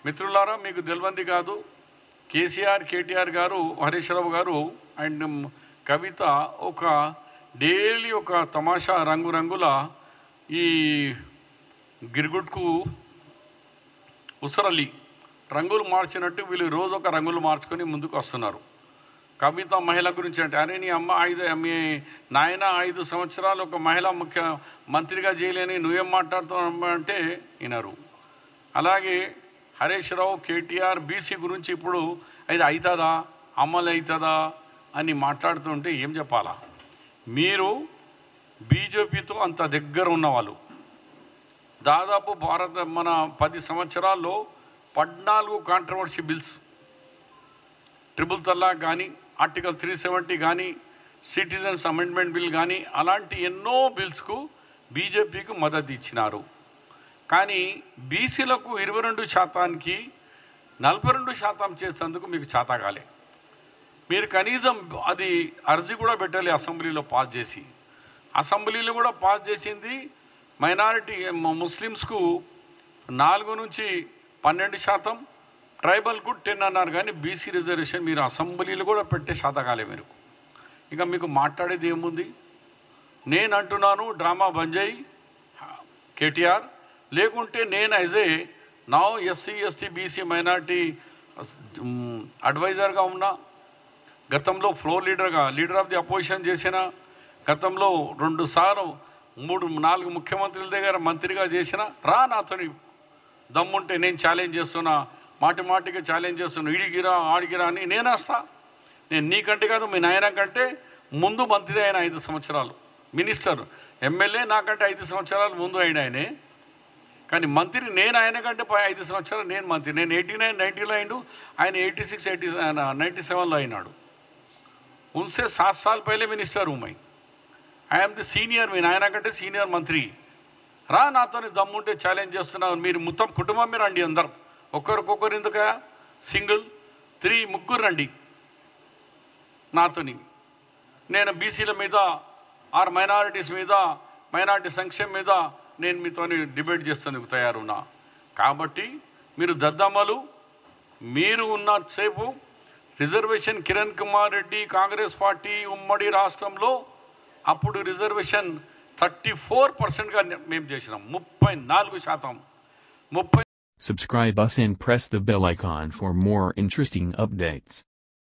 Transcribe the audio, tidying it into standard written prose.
మిత్రులారా, మీకు తెలియంది కాదు, కేసీఆర్ కేటీఆర్ గారు, హరీష్ రావు గారు అండ్ కవిత ఒక డైలీ ఒక తమాషా రంగురంగుల ఈ గిరుగుట్కు ఉసరలి రంగులు మార్చినట్టు వీళ్ళు రోజు ఒక రంగులు మార్చుకొని ముందుకు వస్తున్నారు. కవిత మహిళ గురించి అంటే, అరే నీ అమ్మ మీ నాయన 5 సంవత్సరాలు ఒక మహిళా మంత్రిగా చేయలేని నువ్వేం మాట్లాడుతున్నావు అంటే వినరు. అలాగే హరీష్ రావు కేటీఆర్ బీసీ గురించి ఇప్పుడు అది అవుతుందా, అమలు అవుతుందా అని మాట్లాడుతుంటే ఏం చెప్పాలా? మీరు బీజేపీతో అంత దగ్గర ఉన్నవాళ్ళు, దాదాపు మన 10 సంవత్సరాల్లో 14 కాంట్రవర్సీ బిల్స్, ట్రిపుల్ తలాక్ కానీ, ఆర్టికల్ 370 కానీ, సిటిజన్స్ అమెండ్మెంట్ బిల్ కానీ, అలాంటి ఎన్నో బిల్స్కు బీజేపీకి మద్దతు ఇచ్చినారు. కానీ బీసీలకు 22%కి 42% చేసేందుకు మీకు చేతగాలే. మీరు కనీసం అది అర్జీ కూడా పెట్టాలి అసెంబ్లీలో పాస్ చేసి. అసెంబ్లీలో కూడా పాస్ చేసింది మైనారిటీ ముస్లిమ్స్కు 4 నుంచి 12%, ట్రైబల్కు 10 అన్నారు. కానీ బీసీ రిజర్వేషన్ మీరు అసెంబ్లీలో కూడా పెట్టే శాతకాలే మీరు. ఇక మీకు మాట్లాడేది ఏముంది? నేను అంటున్నాను, డ్రామా బంద్ చేయి కేటీఆర్, లేకుంటే నేను as a now SC ST BC minority అడ్వైజర్గా ఉన్నా, గతంలో floor leader of the opposition చేసిన, గతంలో 2 సార్లు 3-4 ముఖ్యమంత్రుల దగ్గర మంత్రిగా చేసిన, రా నాతోని దమ్ముంటే నేను ఛాలెంజ్ చేస్తున్నా, మాటిగా ఛాలెంజ్ చేస్తున్నా, ఇడిగిరా ఆడిగిరా అని నేను వస్తా. నేను నీకంటే కాదు, మీ నాయన కంటే ముందు మంత్రి అయిన 5 సంవత్సరాలు, మినిస్టర్ ఎమ్మెల్యే నాకంటే 5 సంవత్సరాలు ముందు అయిన ఆయనే. కానీ మంత్రి నేను ఆయన కంటే 5 సంవత్సరాలు నేను మంత్రి. నేను 89, 90లో అయిండు, ఆయన 86, 97లో అయినాడు. उनसे 7 साल पहले मिनिस्टर हूँ मैं. आई एम द सीनियर, మీ నాయన కంటే సీనియర్ మంత్రి. రా నాతోని దమ్ముంటే ఛాలెంజ్ చేస్తున్నాను. మీరు మొత్తం కుటుంబం మీద రండి, అందరు ఒక్కరికొకరు ఎందుక, సింగిల్ 3-3 రండి నాతోని. నేను బీసీల మీద ఆర్ మైనారిటీస్ మీద, మైనారిటీ సంక్షేమం మీద నేను మీతోని డిబేట్ చేస్తానికి తయారున్నా. కాబట్టి మీరు దద్దమ్మలు, మీరు ఉన్నసేపు రిజర్వేషన్ కిరణ్ కుమార్ రెడ్డి కాంగ్రెస్ పార్టీ ఉమ్మడి రాష్ట్రంలో అప్పుడు రిజర్వేషన్ 34%గా మేము చేసినాం. 34%. Subscribe us and press the bell icon for more interesting updates.